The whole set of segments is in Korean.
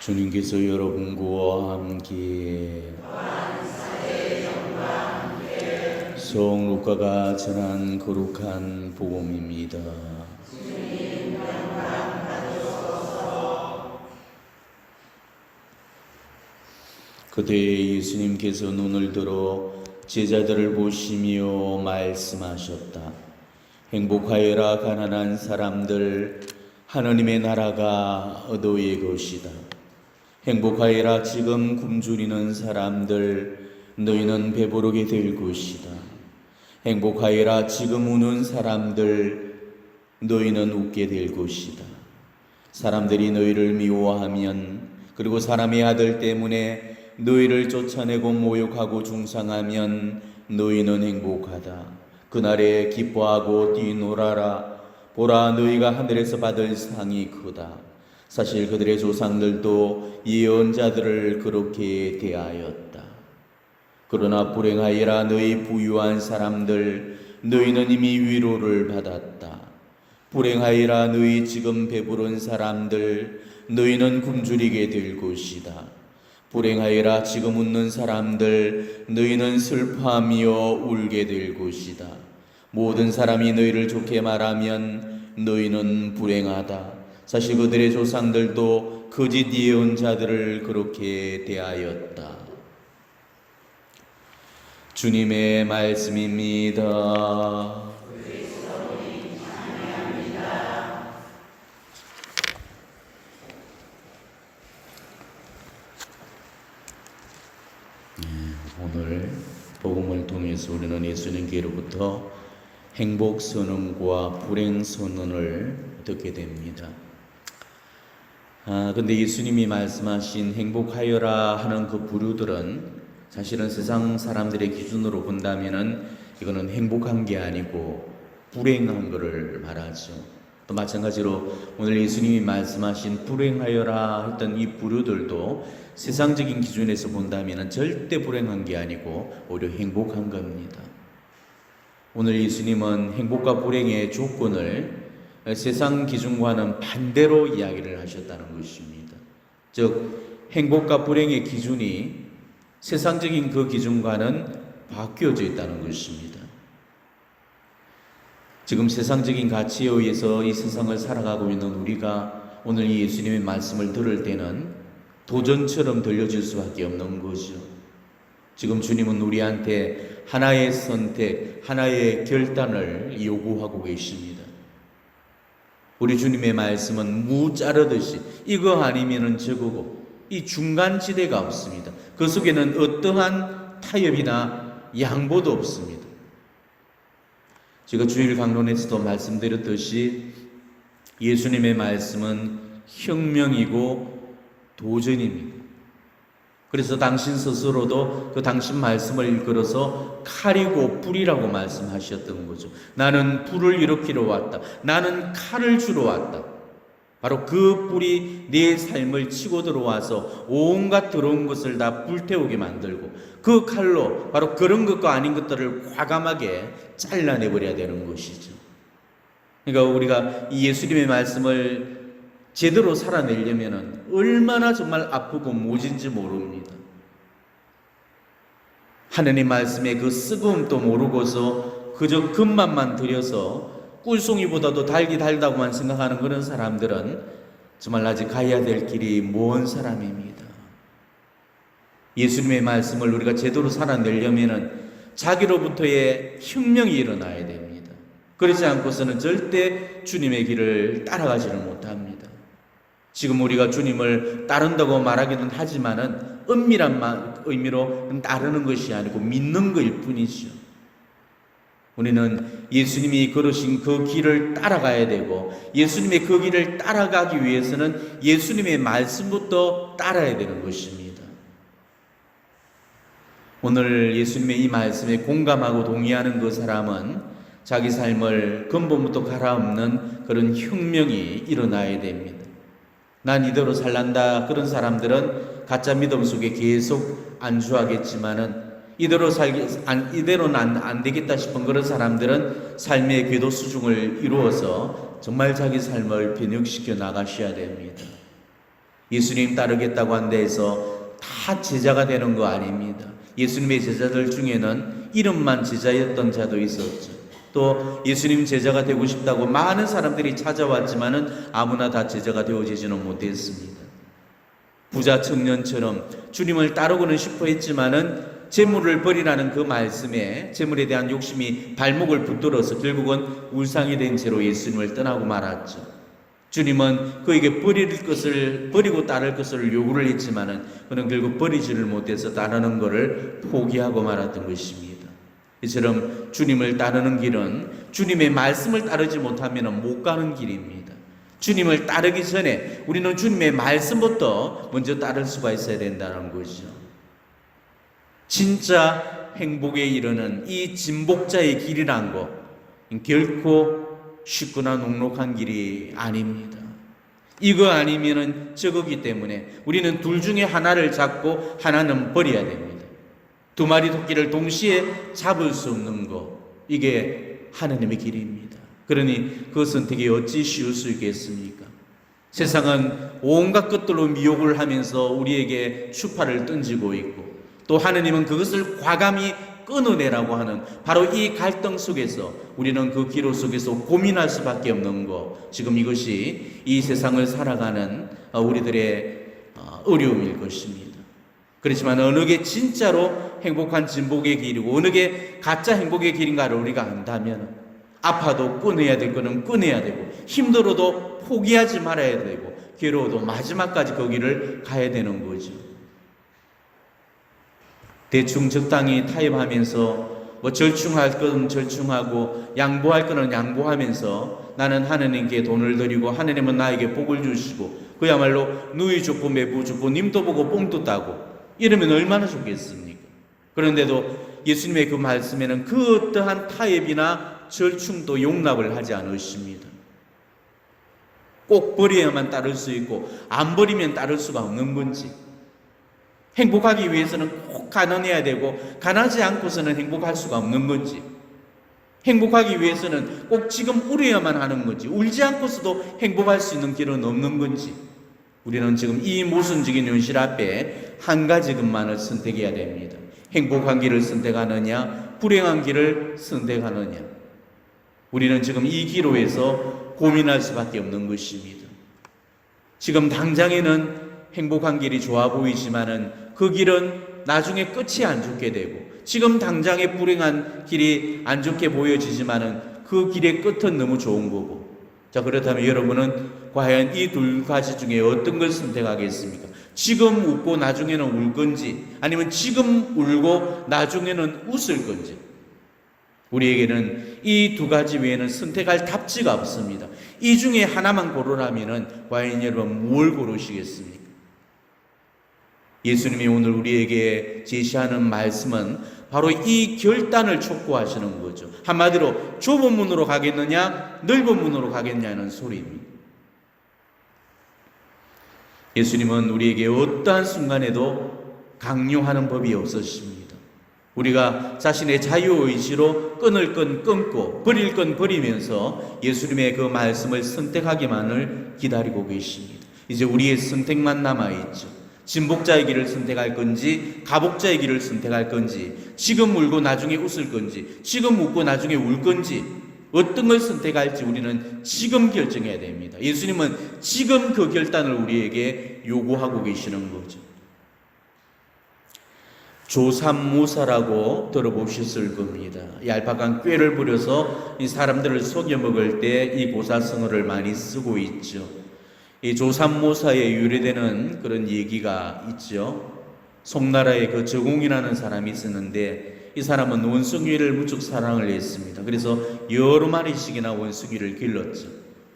주님께서 여러분과 함께 성 루카가 전한 거룩한 복음입니다. 그때 예수님께서 눈을 들어 제자들을 보시며 말씀하셨다. 행복하여라 가난한 사람들, 하나님의 나라가 너희의 것이다. 행복하여라 지금 굶주리는 사람들, 너희는 배부르게 될 것이다. 행복하여라 지금 우는 사람들, 너희는 웃게 될 것이다. 사람들이 너희를 미워하면, 그리고 사람의 아들 때문에 너희를 쫓아내고 모욕하고 중상하면 너희는 행복하다. 그날에 기뻐하고 뛰놀아라. 보라, 너희가 하늘에서 받을 상이 크다. 사실 그들의 조상들도 예언자들을 그렇게 대하였다. 그러나 불행하여라 너희 부유한 사람들, 너희는 이미 위로를 받았다. 불행하여라 너희 지금 배부른 사람들, 너희는 굶주리게 될 것이다. 불행하여라 지금 웃는 사람들, 너희는 슬퍼하며 울게 될 것이다. 모든 사람이 너희를 좋게 말하면 너희는 불행하다. 사실 그들의 조상들도 거짓 예언자들을 그렇게 대하였다. 주님의 말씀입니다. 오늘 복음을 통해서 우리는 예수님께로부터 행복 선언과 불행 선언을 듣게 됩니다. 근데 예수님이 말씀하신 행복하여라 하는 그 부류들은 사실은 세상 사람들의 기준으로 본다면은 이거는 행복한 게 아니고 불행한 것을 말하죠. 또 마찬가지로 오늘 예수님이 말씀하신 불행하여라 했던 이 부류들도 세상적인 기준에서 본다면은 절대 불행한 게 아니고 오히려 행복한 겁니다. 오늘 예수님은 행복과 불행의 조건을 세상 기준과는 반대로 이야기를 하셨다는 것입니다. 즉 행복과 불행의 기준이 세상적인 그 기준과는 바뀌어져 있다는 것입니다. 지금 세상적인 가치에 의해서 이 세상을 살아가고 있는 우리가 오늘 이 예수님의 말씀을 들을 때는 도전처럼 들려질 수밖에 없는 거죠. 지금 주님은 우리한테 하나의 선택, 하나의 결단을 요구하고 계십니다. 우리 주님의 말씀은 무 자르듯이 이거 아니면은 저거고 이 중간지대가 없습니다. 그 속에는 어떠한 타협이나 양보도 없습니다. 제가 주일 강론에서도 말씀드렸듯이 예수님의 말씀은 혁명이고 도전입니다. 그래서 당신 스스로도 그 당신 말씀을 일컬어서 칼이고 불이라고 말씀하셨던 거죠. 나는 불을 일으키러 왔다. 나는 칼을 주러 왔다. 바로 그 불이 내 삶을 치고 들어와서 온갖 더러운 것을 다 불태우게 만들고 그 칼로 바로 그런 것과 아닌 것들을 과감하게 잘라내버려야 되는 것이죠. 그러니까 우리가 이 예수님의 말씀을 제대로 살아내려면 얼마나 정말 아프고 모진지 모릅니다. 하느님 말씀의 그 쓰거움도 모르고서 그저 금맛만 들여서 꿀송이보다도 달기 달다고만 생각하는 그런 사람들은 정말 아직 가야 될 길이 먼 사람입니다. 예수님의 말씀을 우리가 제대로 살아내려면 자기로부터의 혁명이 일어나야 됩니다. 그렇지 않고서는 절대 주님의 길을 따라가지를 못합니다. 지금 우리가 주님을 따른다고 말하기는 하지만은 은밀한 의미로 따르는 것이 아니고 믿는 것일 뿐이죠. 우리는 예수님이 걸으신 그 길을 따라가야 되고 예수님의 그 길을 따라가기 위해서는 예수님의 말씀부터 따라야 되는 것입니다. 오늘 예수님의 이 말씀에 공감하고 동의하는 그 사람은 자기 삶을 근본부터 갈아엎는 그런 혁명이 일어나야 됩니다. 난 이대로 살란다. 그런 사람들은 가짜 믿음 속에 계속 안주하겠지만은 이대로는 안 되겠다 싶은 그런 사람들은 삶의 궤도 수중을 이루어서 정말 자기 삶을 변혁시켜 나가셔야 됩니다. 예수님 따르겠다고 한 데에서 다 제자가 되는 거 아닙니다. 예수님의 제자들 중에는 이름만 제자였던 자도 있었죠. 또 예수님 제자가 되고 싶다고 많은 사람들이 찾아왔지만은 아무나 다 제자가 되어지지는 못했습니다. 부자 청년처럼 주님을 따르고는 싶어 했지만은 재물을 버리라는 그 말씀에 재물에 대한 욕심이 발목을 붙들어서 결국은 울상이 된 채로 예수님을 떠나고 말았죠. 주님은 그에게 버리고 따를 것을 요구를 했지만은 그는 결국 버리지를 못해서 따르는 것을 포기하고 말았던 것입니다. 이처럼 주님을 따르는 길은 주님의 말씀을 따르지 못하면 못 가는 길입니다. 주님을 따르기 전에 우리는 주님의 말씀부터 먼저 따를 수가 있어야 된다는 거죠. 진짜 행복에 이르는 이 진복자의 길이란 거 결코 쉽거나 녹록한 길이 아닙니다. 이거 아니면은 저거기 때문에 우리는 둘 중에 하나를 잡고 하나는 버려야 됩니다. 두 마리 토끼를 동시에 잡을 수 없는 거, 이게 하나님의 길입니다. 그러니 그 선택이 어찌 쉬울 수 있겠습니까? 세상은 온갖 것들로 미혹을 하면서 우리에게 추파를 던지고 있고, 또 하느님은 그것을 과감히 끊어내라고 하는 바로 이 갈등 속에서 우리는 그 기로 속에서 고민할 수밖에 없는 것, 지금 이것이 이 세상을 살아가는 우리들의 어려움일 것입니다. 그렇지만 어느 게 진짜로 행복한 진복의 길이고 어느 게 가짜 행복의 길인가를 우리가 안다면 아파도 끊어야 될 거는 끊어야 되고 힘들어도 포기하지 말아야 되고 괴로워도 마지막까지 그 길을 가야 되는 거죠. 대충 적당히 타협하면서 절충할 건 절충하고 양보할 거는 양보하면서 나는 하느님께 돈을 드리고 하느님은 나에게 복을 주시고 그야말로 누이 죽고 매부 죽고 님도 보고 뽕도 따고 이러면 얼마나 좋겠습니까? 그런데도 예수님의 그 말씀에는 그 어떠한 타협이나 절충도 용납을 하지 않으십니다. 꼭 버려야만 따를 수 있고 안 버리면 따를 수가 없는 건지, 행복하기 위해서는 꼭 가난해야 되고 가난하지 않고서는 행복할 수가 없는 건지, 행복하기 위해서는 꼭 지금 울어야만 하는 건지, 울지 않고서도 행복할 수 있는 길은 없는 건지, 우리는 지금 이 모순적인 현실 앞에 한 가지 것만을 선택해야 됩니다. 행복한 길을 선택하느냐 불행한 길을 선택하느냐. 우리는 지금 이 기로에서 고민할 수밖에 없는 것입니다. 지금 당장에는 행복한 길이 좋아 보이지만은 그 길은 나중에 끝이 안 좋게 되고, 지금 당장의 불행한 길이 안 좋게 보여지지만은 그 길의 끝은 너무 좋은 거고. 자, 그렇다면 여러분은 과연 이 두 가지 중에 어떤 걸 선택하겠습니까? 지금 웃고 나중에는 울 건지, 아니면 지금 울고 나중에는 웃을 건지. 우리에게는 이 두 가지 외에는 선택할 답지가 없습니다. 이 중에 하나만 고르라면은 과연 여러분 뭘 고르시겠습니까? 예수님이 오늘 우리에게 제시하는 말씀은 바로 이 결단을 촉구하시는 거죠. 한마디로 좁은 문으로 가겠느냐 넓은 문으로 가겠냐는 소리입니다. 예수님은 우리에게 어떠한 순간에도 강요하는 법이 없으십니다. 우리가 자신의 자유의지로 끊을 건 끊고 버릴 건 버리면서 예수님의 그 말씀을 선택하기만을 기다리고 계십니다. 이제 우리의 선택만 남아있죠. 진복자의 길을 선택할 건지 가복자의 길을 선택할 건지, 지금 울고 나중에 웃을 건지 지금 웃고 나중에 울 건지, 어떤 걸 선택할지 우리는 지금 결정해야 됩니다. 예수님은 지금 그 결단을 우리에게 요구하고 계시는 거죠. 조삼모사라고 들어보셨을 겁니다. 얄팍한 꾀를 부려서 이 사람들을 속여 먹을 때 이 보살성어를 많이 쓰고 있죠. 이 조삼모사에 유래되는 그런 얘기가 있죠. 송나라에 그 저공이라는 사람이 있었는데 이 사람은 원숭이를 무척 사랑을 했습니다. 그래서 여러 마리씩이나 원숭이를 길렀죠.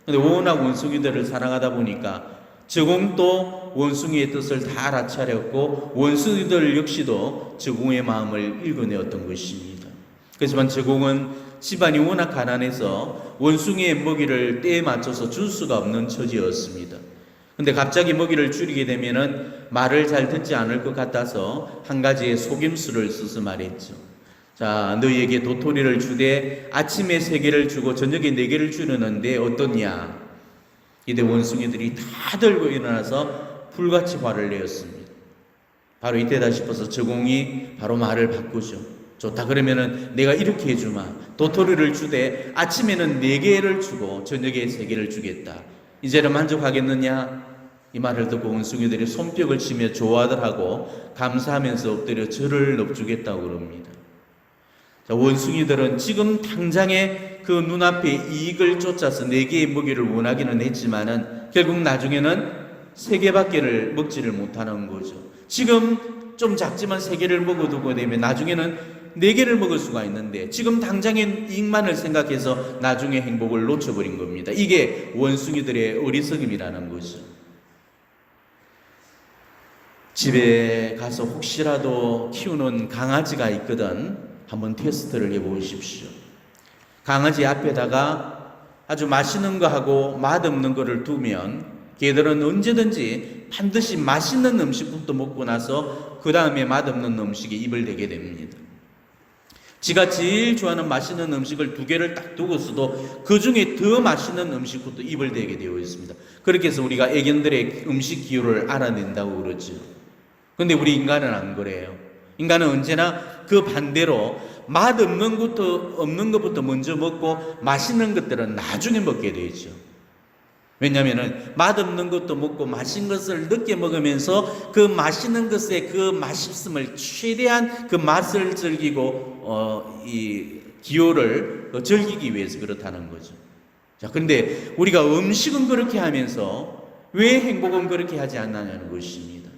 근데 워낙 원숭이들을 사랑하다 보니까 저공도 원숭이의 뜻을 다 알아차렸고 원숭이들 역시도 저공의 마음을 읽어내었던 것입니다. 그렇지만 저공은 집안이 워낙 가난해서 원숭이의 먹이를 때에 맞춰서 줄 수가 없는 처지였습니다. 근데 갑자기 먹이를 줄이게 되면은 말을 잘 듣지 않을 것 같아서 한 가지의 속임수를 써서 말했죠. 자, 너희에게 도토리를 주되 아침에 3개를 주고 저녁에 4개를 주려는데 어떠냐? 이때 원숭이들이 다 들고 일어나서 불같이 화를 내었습니다. 바로 이때다 싶어서 저공이 바로 말을 바꾸죠. 좋다, 그러면은 내가 이렇게 해주마. 도토리를 주되 아침에는 4개를 주고 저녁에 3개를 주겠다. 이제는 만족하겠느냐? 이 말을 듣고 원숭이들이 손뼉을 치며 좋아들하고 감사하면서 엎드려 절을 넙주겠다고 그럽니다. 자, 원숭이들은 지금 당장에 그 눈앞에 이익을 쫓아서 4개의 먹이를 원하기는 했지만은 결국 나중에는 3개밖에 먹지를 못하는 거죠. 지금 좀 작지만 3개를 먹어두고 되면 나중에는 4개를 먹을 수가 있는데 지금 당장의 이익만을 생각해서 나중에 행복을 놓쳐버린 겁니다. 이게 원숭이들의 어리석음이라는 거죠. 집에 가서 혹시라도 키우는 강아지가 있거든 한번 테스트를 해보십시오. 강아지 앞에다가 아주 맛있는 거하고 맛없는 거를 두면 걔들은 언제든지 반드시 맛있는 음식부터 먹고 나서 그 다음에 맛없는 음식에 입을 대게 됩니다. 지가 제일 좋아하는 맛있는 음식을 2개를 딱 두고서도 그 중에 더 맛있는 음식부터 입을 대게 되어 있습니다. 그렇게 해서 우리가 애견들의 음식 기호를 알아낸다고 그러죠. 근데 우리 인간은 안 그래요. 인간은 언제나 그 반대로 맛없는 것부터 먼저 먹고 맛있는 것들은 나중에 먹게 되죠. 왜냐하면 맛없는 것도 먹고 맛있는 것을 늦게 먹으면서 그 맛있는 것의 그 맛있음을 최대한 그 맛을 즐기고 이 기호를 즐기기 위해서 그렇다는 거죠. 자, 그런데 우리가 음식은 그렇게 하면서 왜 행복은 그렇게 하지 않느냐는 것입니다.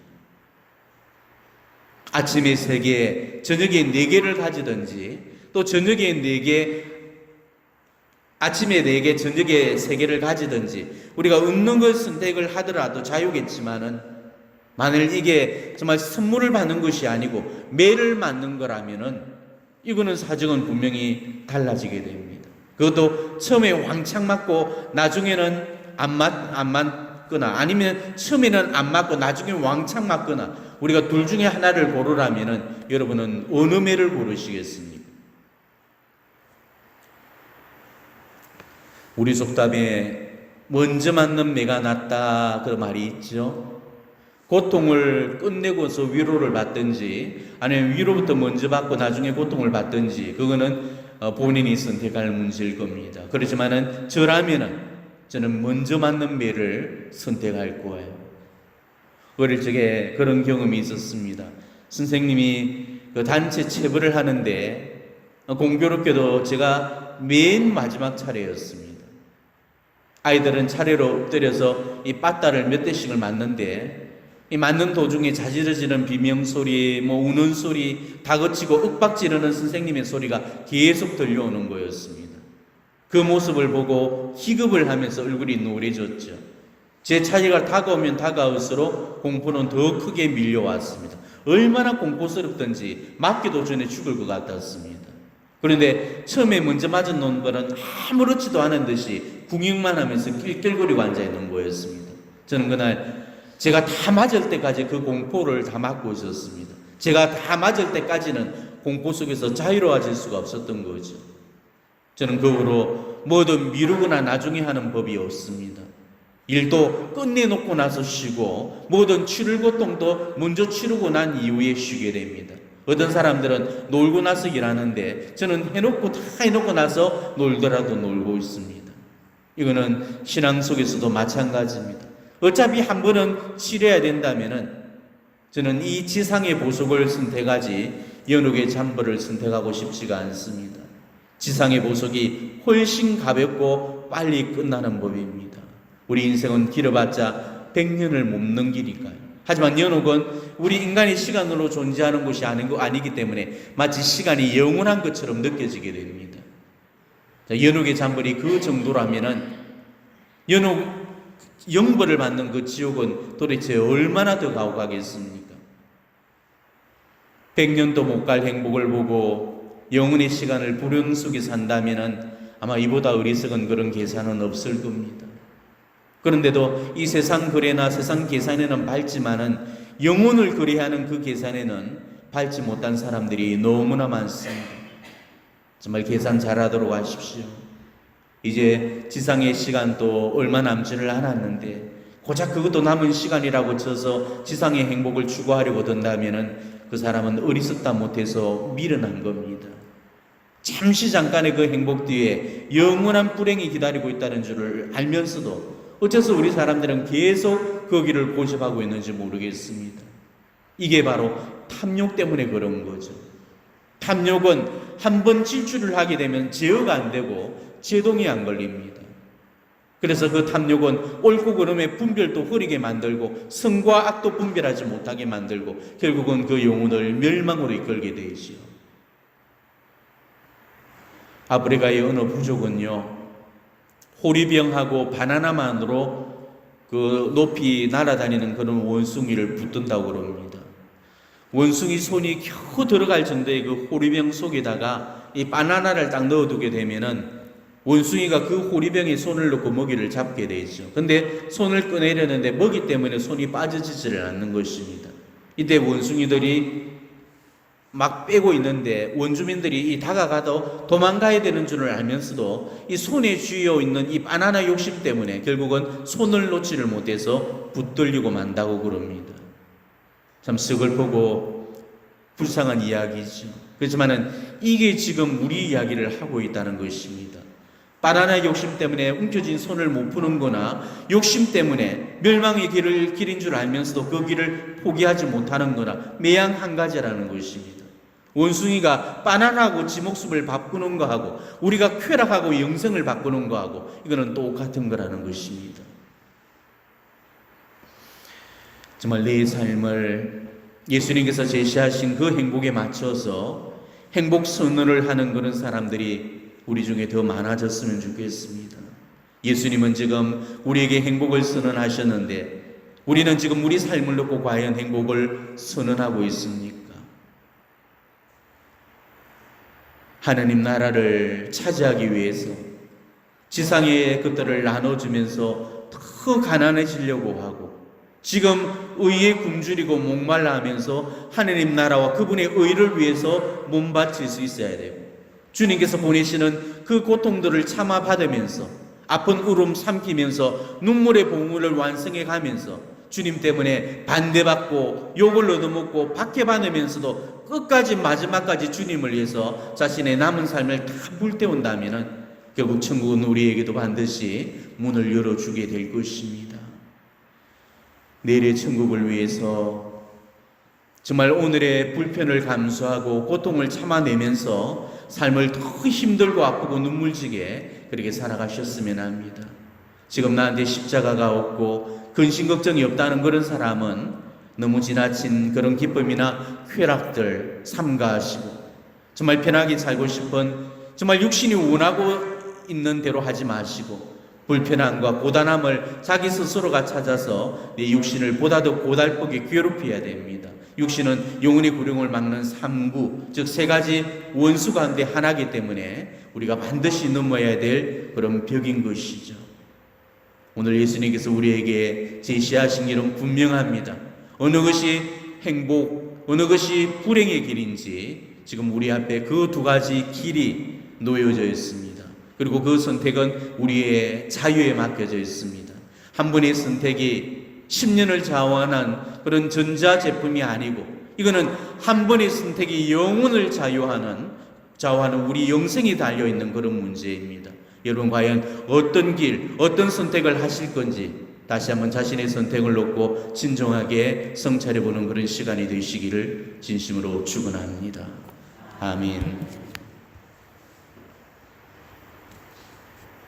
아침에 3개, 저녁에 4개를 가지든지 또 저녁에 4개, 아침에 4개, 저녁에 3개를 가지든지 우리가 없는 걸 선택을 하더라도 자유겠지만은 만일 이게 정말 선물을 받는 것이 아니고 매를 맞는 거라면은 이거는 사정은 분명히 달라지게 됩니다. 그것도 처음에 왕창 맞고 나중에는 안 맞거나 아니면 처음에는 안 맞고 나중에 왕창 맞거나 우리가 둘 중에 하나를 고르라면은 여러분은 어느 매를 고르시겠습니까? 우리 속담에 먼저 맞는 매가 낫다 그 말이 있죠. 고통을 끝내고서 위로를 받든지 아니면 위로부터 먼저 받고 나중에 고통을 받든지 그거는 본인이 선택할 문제일 겁니다. 그렇지만은 저라면은 저는 먼저 맞는 매를 선택할 거예요. 어릴 적에 그런 경험이 있었습니다. 선생님이 그 단체 체벌을 하는데 공교롭게도 제가 맨 마지막 차례였습니다. 아이들은 차례로 엎드려서 이 빠따를 몇 대씩을 맞는데 이 맞는 도중에 자지러지는 비명소리, 우는 소리, 다그치고 윽박지르는 선생님의 소리가 계속 들려오는 거였습니다. 그 모습을 보고 희급을 하면서 얼굴이 노래졌죠. 제 차례가 다가오면 다가올수록 공포는 더 크게 밀려왔습니다. 얼마나 공포스럽던지 맞기도 전에 죽을 것 같았습니다. 그런데 처음에 먼저 맞은 놈들은 아무렇지도 않은 듯이 궁익만 하면서 낄낄거리고 앉아있는 거였습니다. 저는 그날 제가 다 맞을 때까지 그 공포를 다 맞고 있었습니다. 제가 다 맞을 때까지는 공포 속에서 자유로워질 수가 없었던 거죠. 저는 그 후로 뭐든 미루거나 나중에 하는 법이 없습니다. 일도 끝내놓고 나서 쉬고 모든 치를 고통도 먼저 치르고 난 이후에 쉬게 됩니다. 어떤 사람들은 놀고 나서 일하는데 저는 다 해놓고 나서 놀더라도 놀고 있습니다. 이거는 신앙 속에서도 마찬가지입니다. 어차피 한 번은 치러야 된다면은 저는 이 지상의 보석을 선택하지 연옥의 잠벌을 선택하고 싶지가 않습니다. 지상의 보석이 훨씬 가볍고 빨리 끝나는 법입니다. 우리 인생은 길어봤자 100년을 못 넘기니까요. 하지만 연옥은 우리 인간의 시간으로 존재하는 것이 아니기 때문에 마치 시간이 영원한 것처럼 느껴지게 됩니다. 연옥의 잠벌이 그 정도라면은 영벌을 받는 그 지옥은 도대체 얼마나 더 가혹하겠습니까? 100년도 못 갈 행복을 보고 영혼의 시간을 불행 속에 산다면은 아마 이보다 어리석은 그런 계산은 없을 겁니다. 그런데도 이 세상 거래나 세상 계산에는 밝지만은 영혼을 거래하는 그 계산에는 밝지 못한 사람들이 너무나 많습니다. 정말 계산 잘하도록 하십시오. 이제 지상의 시간도 얼마 남지를 않았는데 고작 그것도 남은 시간이라고 쳐서 지상의 행복을 추구하려고 든다면은 그 사람은 어리석다 못해서 미련한 겁니다. 잠시 잠깐의 그 행복 뒤에 영원한 불행이 기다리고 있다는 줄을 알면서도 어째서 우리 사람들은 계속 그 길을 고집하고 있는지 모르겠습니다. 이게 바로 탐욕 때문에 그런 거죠. 탐욕은 한번 질주를 하게 되면 제어가 안 되고 제동이 안 걸립니다. 그래서 그 탐욕은 옳고 그름의 분별도 흐리게 만들고 선과 악도 분별하지 못하게 만들고 결국은 그 영혼을 멸망으로 이끌게 되지요. 아프리카의 어느 부족은요, 호리병하고 바나나만으로 그 높이 날아다니는 그런 원숭이를 붙든다고 그럽니다. 원숭이 손이 겨우 들어갈 정도의 그 호리병 속에다가 이 바나나를 딱 넣어두게 되면은 원숭이가 그 호리병에 손을 넣고 먹이를 잡게 되죠. 근데 손을 꺼내려는데 먹이 때문에 손이 빠져지지를 않는 것입니다. 이때 원숭이들이 막 빼고 있는데 원주민들이 이 다가가도 도망가야 되는 줄을 알면서도 이 손에 쥐어 있는 이 바나나 욕심 때문에 결국은 손을 놓지를 못해서 붙들리고 만다고 그럽니다. 참 슬프고 불쌍한 이야기죠. 그렇지만은 이게 지금 우리 이야기를 하고 있다는 것입니다. 바나나 욕심 때문에 움켜진 손을 못 푸는 거나 욕심 때문에 멸망의 길인 줄 알면서도 그 길을 포기하지 못하는 거나 매양 한 가지라는 것입니다. 원숭이가 바나나하고 지 목숨을 바꾸는 거하고 우리가 쾌락하고 영생을 바꾸는 거하고 이거는 똑같은 거라는 것입니다. 정말 내 삶을 예수님께서 제시하신 그 행복에 맞춰서 행복 선언을 하는 그런 사람들이 우리 중에 더 많아졌으면 좋겠습니다. 예수님은 지금 우리에게 행복을 선언하셨는데 우리는 지금 우리 삶을 놓고 과연 행복을 선언하고 있습니까? 하나님 나라를 차지하기 위해서 지상의 것들을 나눠주면서 더 가난해지려고 하고 지금 의에 굶주리고 목말라 하면서 하나님 나라와 그분의 의를 위해서 몸바칠 수 있어야 되고 주님께서 보내시는 그 고통들을 참아 받으면서 아픈 울음 삼키면서 눈물의 봉우를 완성해 가면서 주님 때문에 반대받고 욕을 얻어먹고 박해받으면서도 끝까지 마지막까지 주님을 위해서 자신의 남은 삶을 다 불태운다면 결국 천국은 우리에게도 반드시 문을 열어주게 될 것입니다. 내일의 천국을 위해서 정말 오늘의 불편을 감수하고 고통을 참아내면서 삶을 더 힘들고 아프고 눈물지게 그렇게 살아가셨으면 합니다. 지금 나한테 십자가가 없고 근심 걱정이 없다는 그런 사람은 너무 지나친 그런 기쁨이나 쾌락들 삼가하시고 정말 편하게 살고 싶은 정말 육신이 원하고 있는 대로 하지 마시고 불편함과 고단함을 자기 스스로가 찾아서 내 육신을 보다 더 고달프게 괴롭혀야 됩니다. 육신은 영혼의 구령을 막는 삼구, 즉 세 가지 원수 가운데 하나이기 때문에 우리가 반드시 넘어야 될 그런 벽인 것이죠. 오늘 예수님께서 우리에게 제시하신 길은 분명합니다. 어느 것이 행복, 어느 것이 불행의 길인지 지금 우리 앞에 그 두 가지 길이 놓여져 있습니다. 그리고 그 선택은 우리의 자유에 맡겨져 있습니다. 한 분의 선택이 10년을 자원한 그런 전자제품이 아니고 이거는 한 번의 선택이 영혼을 좌우하는 우리 영생이 달려있는 그런 문제입니다. 여러분 과연 어떤 길, 어떤 선택을 하실 건지 다시 한번 자신의 선택을 놓고 진정하게 성찰해보는 그런 시간이 되시기를 진심으로 축원합니다. 아멘.